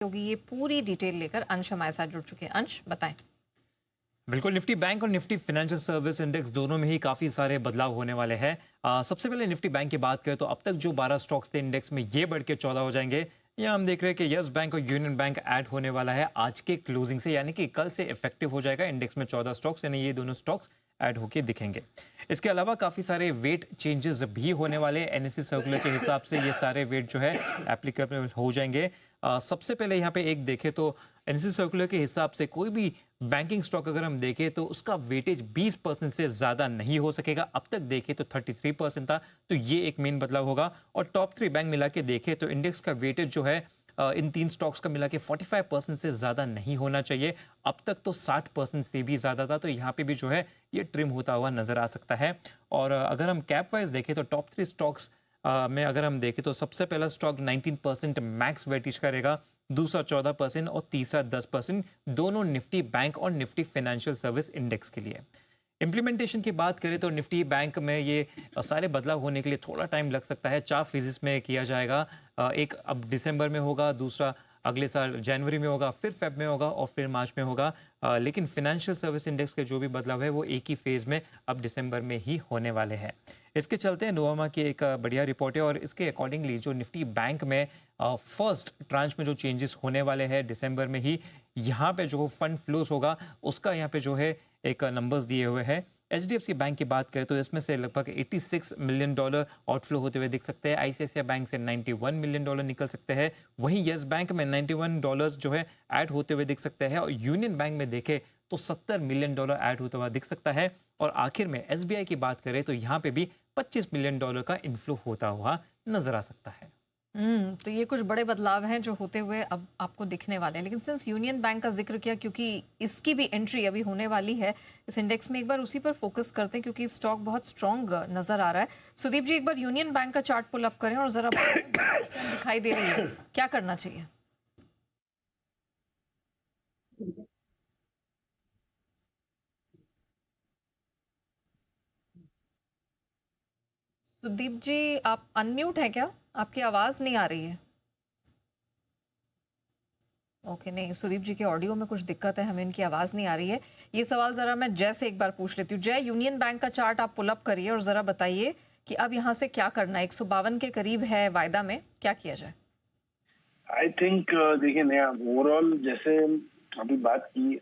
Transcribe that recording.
होगी, ये पूरी डिटेल लेकर अंश हमारे साथ जुड़ चुके हैं। अंश, बताएं। बिल्कुल, निफ्टी बैंक और निफ्टी फाइनेंशियल सर्विस इंडेक्स दोनों में ही काफ़ी सारे बदलाव होने वाले हैं। सबसे पहले निफ्टी बैंक की बात करें तो अब तक जो 12 स्टॉक्स थे इंडेक्स में, ये बढ़ के 14 हो जाएंगे। यहाँ हम देख रहे हैं कि यस बैंक और यूनियन बैंक ऐड होने वाला है आज के क्लोजिंग से, यानी कि कल से इफेक्टिव हो जाएगा। इंडेक्स में 14 स्टॉक्स, यानी ये दोनों स्टॉक्स ऐड होके दिखेंगे। इसके अलावा काफ़ी सारे वेट चेंजेस भी होने वाले हैं। एनएससी सर्कुलर के हिसाब से ये सारे वेट जो है एप्लीकेबल हो जाएंगे। सबसे पहले यहाँ पे एक देखें तो एनएससी सर्कुलर के हिसाब से कोई भी बैंकिंग स्टॉक अगर हम देखें तो उसका वेटेज 20% से ज़्यादा नहीं हो सकेगा। अब तक देखें तो 33% था, तो ये एक मेन बदलाव होगा। और टॉप 3 बैंक मिला के देखें तो इंडेक्स का वेटेज जो है इन 3 स्टॉक्स का मिला के 45% से ज़्यादा नहीं होना चाहिए। अब तक तो 60% से भी ज़्यादा था, तो यहाँ पे भी जो है ये ट्रिम होता हुआ नजर आ सकता है। और अगर हम कैप वाइज देखें तो टॉप 3 स्टॉक्स में अगर हम देखें तो सबसे पहला स्टॉक 19% मैक्स वेटेज करेगा, दूसरा 14% और तीसरा 10%, दोनों निफ्टी बैंक और निफ्टी फाइनेंशियल सर्विस इंडेक्स के लिए। इम्प्लीमेंटेशन की बात करें तो निफ्टी बैंक में ये सारे बदलाव होने के लिए थोड़ा टाइम लग सकता है। 4 फेजेस में किया जाएगा। एक अब दिसंबर में होगा, दूसरा अगले साल जनवरी में होगा, फिर फेब में होगा और फिर मार्च में होगा। लेकिन फाइनेंशियल सर्विस इंडेक्स के जो भी बदलाव है वो एक ही फेज में अब दिसंबर में ही होने वाले हैं। इसके चलते नोवामा की एक बढ़िया रिपोर्ट है और इसके अकॉर्डिंगली जो निफ्टी बैंक में फर्स्ट ट्रांच में जो चेंजेस होने वाले हैं दिसंबर में ही, यहाँ पे जो फंड फ्लोज होगा उसका यहाँ पे जो है एक नंबर्स दिए हुए हैं। एचडीएफसी बैंक की बात करें तो इसमें से लगभग $86 मिलियन आउटफ्लो होते हुए दिख सकते हैं। आईसीआईसीआई बैंक से $91 मिलियन निकल सकते हैं। वहीं येस बैंक में $91 जो है ऐड होते हुए दिख सकते हैं। और यूनियन बैंक में देखें तो $70 मिलियन ऐड होता हुआ दिख सकता है। और आखिर में एसबीआई की बात करें तो यहाँ पे भी $25 मिलियन का इन्फ्लो होता हुआ नजर आ सकता है। तो ये कुछ बड़े बदलाव हैं जो होते हुए अब आपको दिखने वाले हैं। लेकिन सिंस यूनियन बैंक का जिक्र किया, क्योंकि इसकी भी एंट्री अभी होने वाली है इस इंडेक्स में, एक बार उसी पर फोकस करते हैं क्योंकि स्टॉक बहुत स्ट्रॉन्ग नजर आ रहा है। सुदीप जी, एक बार यूनियन बैंक का चार्ट पुल अप करें और जरा दिखाई दे रही है, क्या करना चाहिए? सुदीप जी, आप अनम्यूट है क्या? आपकी आवाज नहीं आ रही है। ओके, नहीं, सुदीप जी के ऑडियो में कुछ दिक्कत है, हमें इनकी आवाज़ नहीं आ रही है। ये सवाल ज़रा मैं जय से एक बार पूछ लेती हूँ। जय, यूनियन बैंक का चार्ट आप पुल अप करिए और ज़रा बताइए कि अब यहाँ से क्या करना है। 152 के करीब है वायदा में, क्या किया जाए? आई थिंक देखिए नया ओवरऑल जैसे अभी बात की